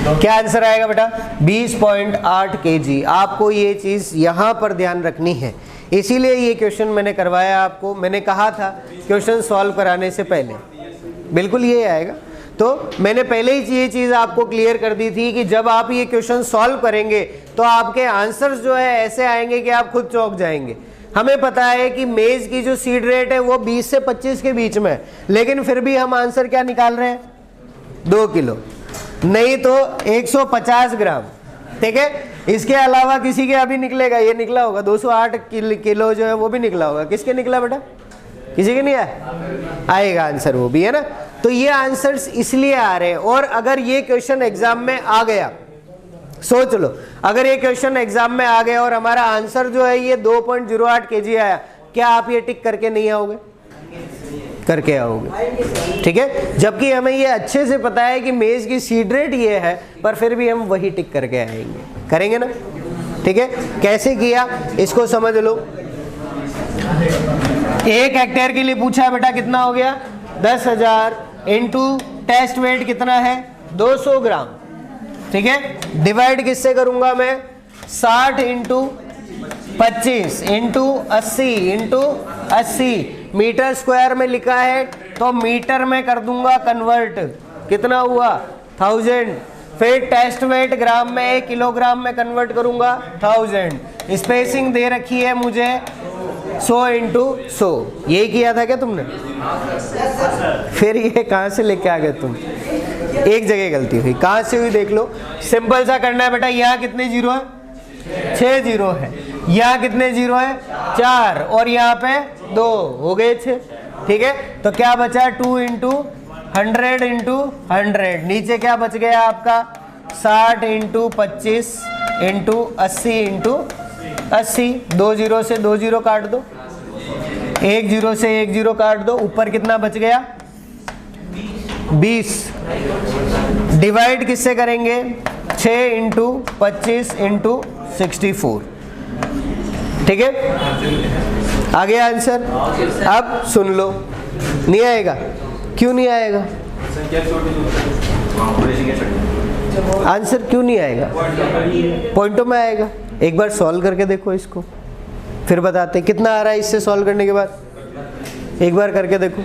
क्या आंसर आएगा बेटा? 20.8 kg। आपको ये चीज़ यहाँ पर ध्यान रखनी है, इसीलिए ये क्वेश्चन मैंने करवाया आपको। मैंने कहा था क्वेश्चन सॉल्व कराने से पहले बिल्कुल ये आएगा, तो मैंने पहले ही ये चीज़ आपको क्लियर कर दी थी कि जब आप ये क्वेश्चन सॉल्व करेंगे तो आपके आंसर्स जो है ऐसे आएंगे कि आप खुद चौंक जाएंगे। हमें पता है कि मेज की जो सीड रेट है वो 20 से 25 के बीच में है, लेकिन फिर भी हम आंसर क्या निकाल रहे हैं? 2 किलो, नहीं तो 150 ग्राम। ठीक है, इसके अलावा किसी के अभी निकलेगा, ये निकला होगा 208 किलो जो है वो भी निकला होगा। किसके निकला बेटा? किसी के नहीं आया? आएगा आंसर वो भी, है ना। तो ये आंसर्स इसलिए आ रहे हैं। और अगर ये क्वेश्चन एग्जाम में आ गया, सोच लो, अगर ये क्वेश्चन एग्जाम में आ गया और हमारा आंसर जो है ये 2.08 kg आया, क्या आप ये टिक करके नहीं आओगे? करके आओगे। ठीक है, जबकि हमें ये अच्छे से पता है कि मेज की सीड रेट ये है, पर फिर भी हम वही टिक करके आएंगे, करेंगे ना। ठीक है, कैसे किया इसको समझ लो। 1 हेक्टेयर के लिए पूछा है बेटा, कितना हो गया? 10,000 इंटू टेस्ट वेट कितना है? 200 ग्राम। ठीक है, डिवाइड किससे करूंगा मैं? 60 into 25 into 80 into 80। Metre square में लिखा है तो मीटर में कर दूंगा कन्वर्ट। कितना हुआ? 1000। फिर टेस्ट वेट ग्राम में, किलोग्राम में कन्वर्ट करूंगा 1000। स्पेसिंग दे रखी है मुझे 100 इंटू 100। यही किया था क्या तुमने? फिर ये कहाँ से लेके आ गए तुम? एक जगह गलती हुई, कहाँ से हुई देख लो। सिंपल सा करना है बेटा। यहाँ कितने जीरो है? 6 जीरो है। यहाँ कितने जीरो है? 4। और यहाँ पे 2, हो गए 6। ठीक है, तो क्या बचा? 2 इंटू 100 इंटू 100। नीचे क्या बच गया आपका? 60 इंटू 25 इंटू 80 इंटू 80। 2 जीरो से 2 जीरो काट दो, 1 जीरो से 1 जीरो काट दो। ऊपर कितना बच गया? 20। डिवाइड किससे करेंगे? 6 इंटू 25 इंटू 64। ठीक है, आ गया आंसर। अब सुन लो, नहीं आएगा? क्यों नहीं आएगा आंसर? क्यों नहीं आएगा? पॉइंटों में आएगा। एक बार सॉल्व करके देखो इसको, फिर बताते कितना आ रहा है इससे सॉल्व करने के बाद। एक बार करके देखो।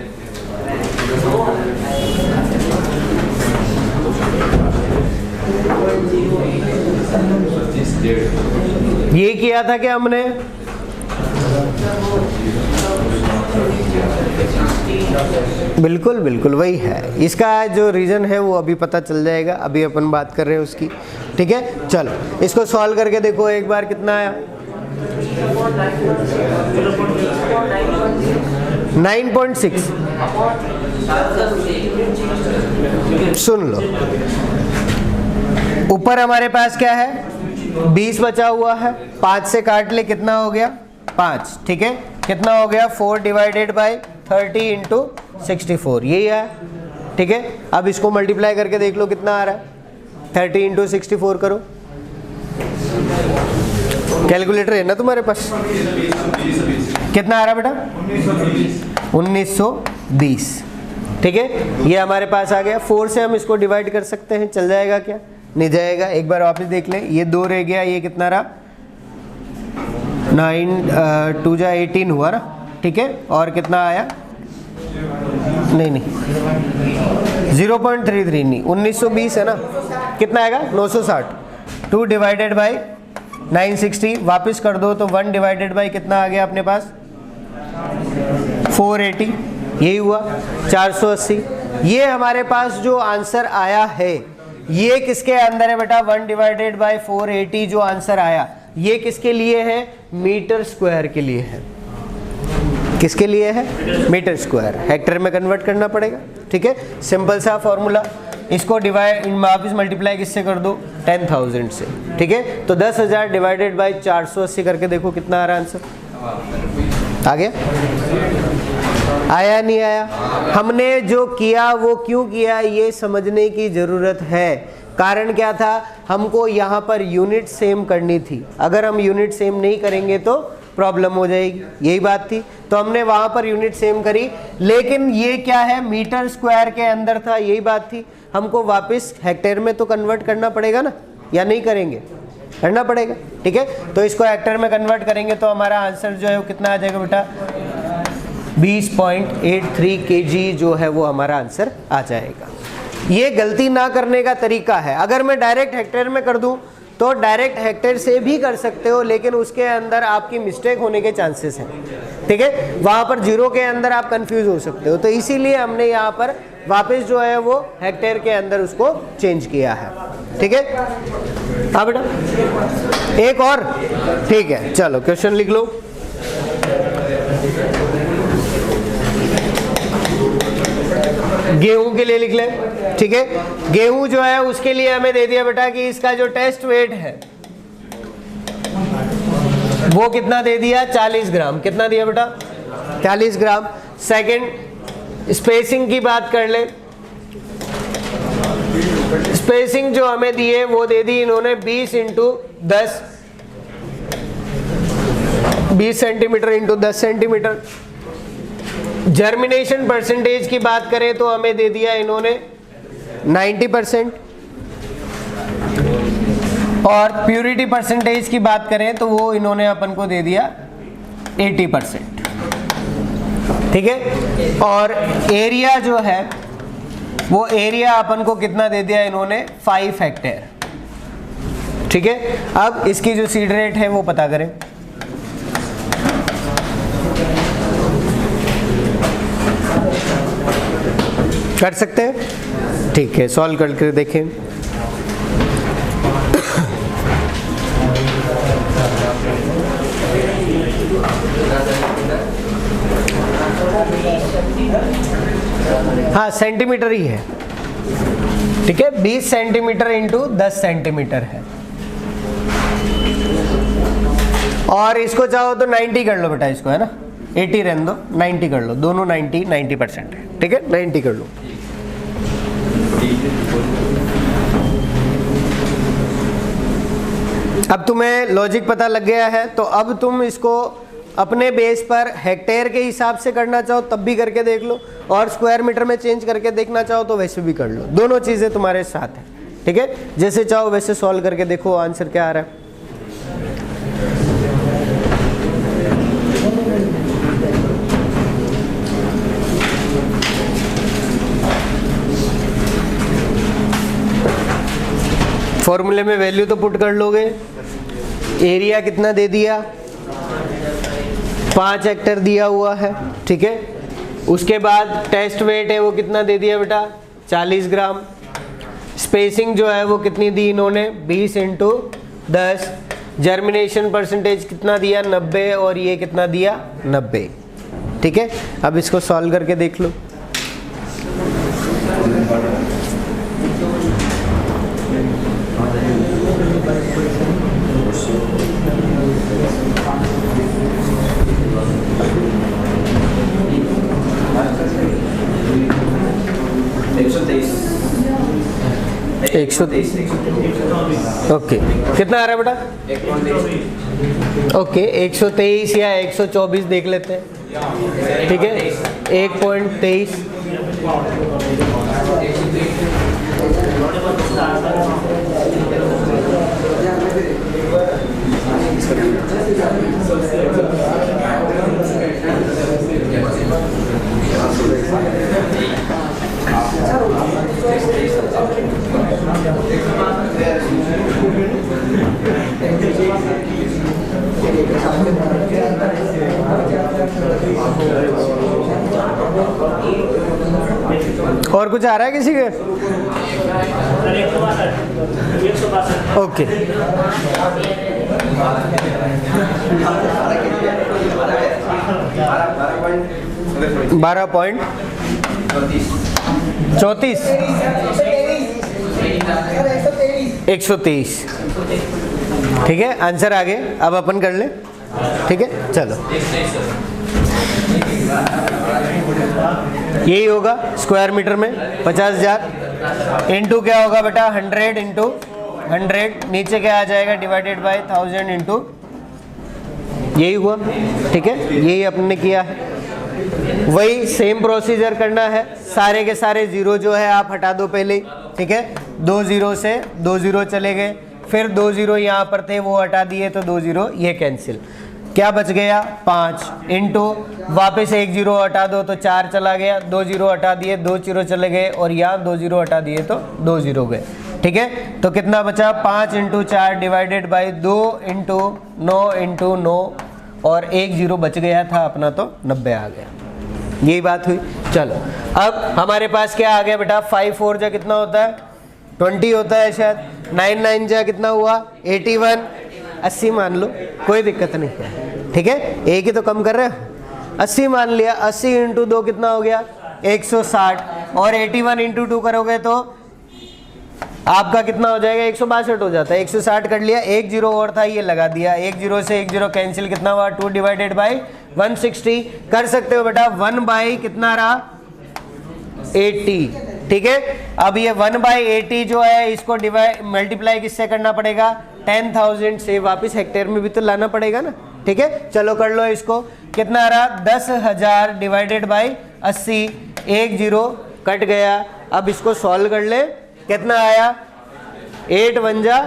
ये किया था क्या हमने? बिल्कुल बिल्कुल वही है। इसका जो रीज़न है वो अभी पता चल जाएगा, अभी अपन बात कर रहे हैं उसकी। ठीक है, चलो इसको सॉल्व करके देखो एक बार। कितना आया? 9.6। सुन लो, ऊपर हमारे पास क्या है? 20 बचा हुआ है, 5 से काट ले, कितना हो गया? 5। ठीक है, कितना हो गया? 4 डिवाइडेड बाई 30 इंटू 64। यही है। ठीक है, अब इसको मल्टीप्लाई करके देख लो कितना आ रहा है। 30 इंटू 64 करो। कैलकुलेटर है ना तुम्हारे पास? कितना आ रहा बेटा? 1920। ठीक है, ये हमारे पास आ गया। 4 से हम इसको डिवाइड कर सकते हैं, चल जाएगा क्या? नहीं जाएगा। एक बार वापस देख लें, ये 2 रह गया, ये कितना रहा? 9 2 जा 18 हुआ ना। ठीक है, और कितना आया? नहीं 0.33 नहीं, 1920 है ना। कितना आएगा? 960। 2 डिवाइडेड बाई 960 वापस कर दो तो 1 डिवाइडेड बाई कितना आ गया अपने पास? 480। यही हुआ 480। ये हमारे पास जो आंसर आया है ये किसके अंदर है बेटा? 1 डिवाइडेड बाई 480 जो आंसर आया ये किसके लिए है? मीटर स्क्वायर के लिए है। किसके लिए है? Metre square. हेक्टर में कन्वर्ट करना पड़ेगा। ठीक है, सिंपल सा फॉर्मूला। इसको डिवाइड वापस मल्टीप्लाई किससे कर दो? 10,000 से। ठीक है, तो 10,000 डिवाइडेड बाई 480 करके देखो कितना आ रहा आंसर। आ गया? आया नहीं आया? हमने जो किया वो क्यों किया ये समझने की ज़रूरत है। कारण क्या था? हमको यहाँ पर यूनिट सेम करनी थी। अगर हम यूनिट सेम नहीं करेंगे तो प्रॉब्लम हो जाएगी, यही बात थी। तो हमने वहाँ पर यूनिट सेम करी, लेकिन ये क्या है? मीटर स्क्वायर के अंदर था, यही बात थी। हमको वापस हेक्टेयर में तो कन्वर्ट करना पड़ेगा ना, या नहीं करेंगे? करना पड़ेगा, ठीक है। तो इसको हेक्टेयर में कन्वर्ट करेंगे तो हमारा आंसर जो है वो कितना आ जाएगा बेटा? 20.83 kg जो है वो हमारा आंसर आ जाएगा। ये गलती ना करने का तरीका है। अगर मैं डायरेक्ट हेक्टेयर में कर दूं तो डायरेक्ट हेक्टेयर से भी कर सकते हो, लेकिन उसके अंदर आपकी मिस्टेक होने के चांसेस हैं, ठीक है। वहाँ पर जीरो के अंदर आप कंफ्यूज हो सकते हो, तो इसीलिए हमने यहाँ पर वापस जो है वो हेक्टेयर के अंदर उसको चेंज किया है, ठीक है। हाँ बेटा, एक और, ठीक है। चलो क्वेश्चन लिख लो। गेहूं के लिए लिख ले, ठीक है। गेहूं जो है उसके लिए हमें दे दिया बेटा कि इसका जो टेस्ट वेट है वो कितना दे दिया? 40 ग्राम। कितना दिया बेटा? 40 ग्राम। सेकंड, स्पेसिंग की बात कर ले। स्पेसिंग जो हमें दी है वो दे दी इन्होंने 20 centimetre into 10 centimetre. Germination percentage की बात करें तो हमें दे दिया इन्होंने 90%, और प्यूरिटी परसेंटेज की बात करें तो वो इन्होंने अपन को दे दिया 80%, ठीक है। और एरिया जो है वो एरिया अपन को कितना दे दिया इन्होंने? 5 हेक्टेयर, ठीक है। अब इसकी जो सीड रेट है वो पता करें। कर सकते हैं, ठीक है। सॉल्व करके देखें। हाँ, सेंटीमीटर ही है, ठीक है। 20 सेंटीमीटर इंटू 10 सेंटीमीटर है, और इसको चाहो तो 90 कर लो बेटा, इसको है ना 80 रहने दो, 90 कर लो, दोनों 90% है, ठीक है। 90 कर लो। अब तुम्हें लॉजिक पता लग गया है, तो अब तुम इसको अपने बेस पर हेक्टेयर के हिसाब से करना चाहो तब भी करके देख लो, और स्क्वायर मीटर में चेंज करके देखना चाहो तो वैसे भी कर लो। दोनों चीज़ें तुम्हारे साथ हैं, ठीक है। जैसे चाहो वैसे सॉल्व करके देखो आंसर क्या आ रहा है। फॉर्मूले में वैल्यू तो पुट कर लोगे। एरिया कितना दे दिया? 5 हेक्टेयर दिया हुआ है, ठीक है। उसके बाद टेस्ट वेट है वो कितना दे दिया बेटा? 40 ग्राम। स्पेसिंग जो है वो कितनी दी इन्होंने? 20 इंटू 10। जर्मिनेशन परसेंटेज कितना दिया? 90, और ये कितना दिया? 90, ठीक है। अब इसको सॉल्व करके देख लो। ओके, कितना आ रहा है बेटा? ओके, 123 या 124 देख लेते हैं, ठीक है। 1.23। और कुछ आ रहा है किसी के? ओके, बारह पॉइंट 34 123, ठीक है। आंसर आगे अब अपन कर ले, ठीक है। चलो, यही होगा स्क्वायर मीटर में 50,000 इंटू क्या होगा बेटा? 100 इंटू 100, नीचे क्या आ जाएगा? डिवाइडेड बाय 1000 इंटू, यही हुआ, ठीक है। यही अपने किया है, वही सेम प्रोसीजर करना है। सारे के सारे जीरो जो है आप हटा दो पहले। ठीक है, 2 0 से 2 0 चले गए, फिर 2 0 यहाँ पर थे वो हटा दिए तो 2 0 ये कैंसिल, क्या बच गया 5 इंटू वापस 1 0 हटा दो तो 4 चला गया, 2 0 हटा दिए 2 0 चले गए और यहाँ 2 0 हटा दिए तो 2 0 गए। ठीक है, तो कितना बचा 5 × 4 डिवाइडेड बाई 2 × 9 × 9 और 1 0 बच गया था अपना तो 90 आ गया। यही बात हुई। चलो अब हमारे पास क्या आ गया बेटा, 5 4 जा कितना होता है 20 होता है शायद, 9 9 जा कितना हुआ 81, 80 मान लो, कोई दिक्कत नहीं है। ठीक है, एक ही तो कम कर रहे हो, 80 मान लिया, 80 × 2 कितना हो गया 160 और 81 × 2 करोगे तो आपका कितना हो जाएगा 162 हो जाता है। 160 कर लिया, 1 0 और था ये लगा दिया, 1 0 से 1 0 कैंसिल, कितना हुआ 2 डिवाइडेड बाई 160 कर सकते हो बेटा, 1 बाई कितना रहा 80। ठीक है, अब ये 1/80 जो है इसको डिवाइड मल्टीप्लाई किससे करना पड़ेगा 10,000 से, वापस हेक्टेयर में भी तो लाना पड़ेगा ना। ठीक है, चलो कर लो इसको, कितना रहा 10,000 डिवाइडेड बाई 80, 1 0 कट गया। अब इसको सॉल्व कर ले, कितना आया 8 1 जा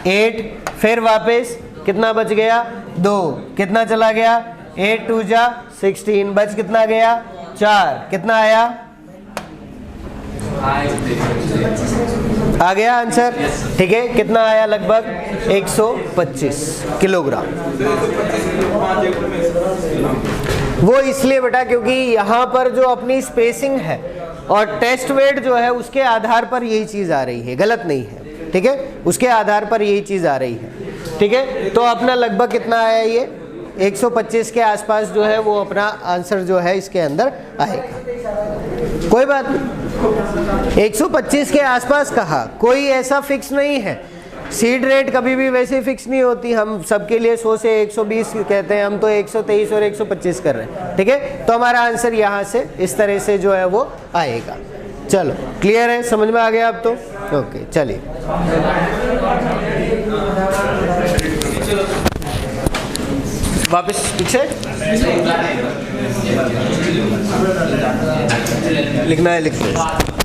8, फिर वापस कितना बच गया 2, कितना चला गया 8 2 जा 16, बच कितना गया 4, कितना आया आ गया आंसर। ठीक है, कितना आया लगभग 125 किलोग्राम। वो इसलिए बेटा क्योंकि यहाँ पर जो अपनी स्पेसिंग है और टेस्ट वेट जो है उसके आधार पर यही चीज़ आ रही है, गलत नहीं है। ठीक है, उसके आधार पर यही चीज़ आ रही है। ठीक है, तो अपना लगभग कितना आया ये 125 के आसपास जो है वो अपना आंसर जो है इसके अंदर आएगा। कोई बात नहीं, 125 के आसपास कहा, कोई ऐसा फिक्स नहीं है। सीड रेट कभी भी वैसे फिक्स नहीं होती, हम सबके लिए 100 से 120 कहते हैं, हम तो 123 और 125 कर रहे हैं। ठीक है, तो हमारा आंसर यहाँ से इस तरह से जो है वो आएगा। चलो क्लियर है, समझ में आ गया अब तो। ओके चलिए, वापस पीछे लिखना है, लिख लो।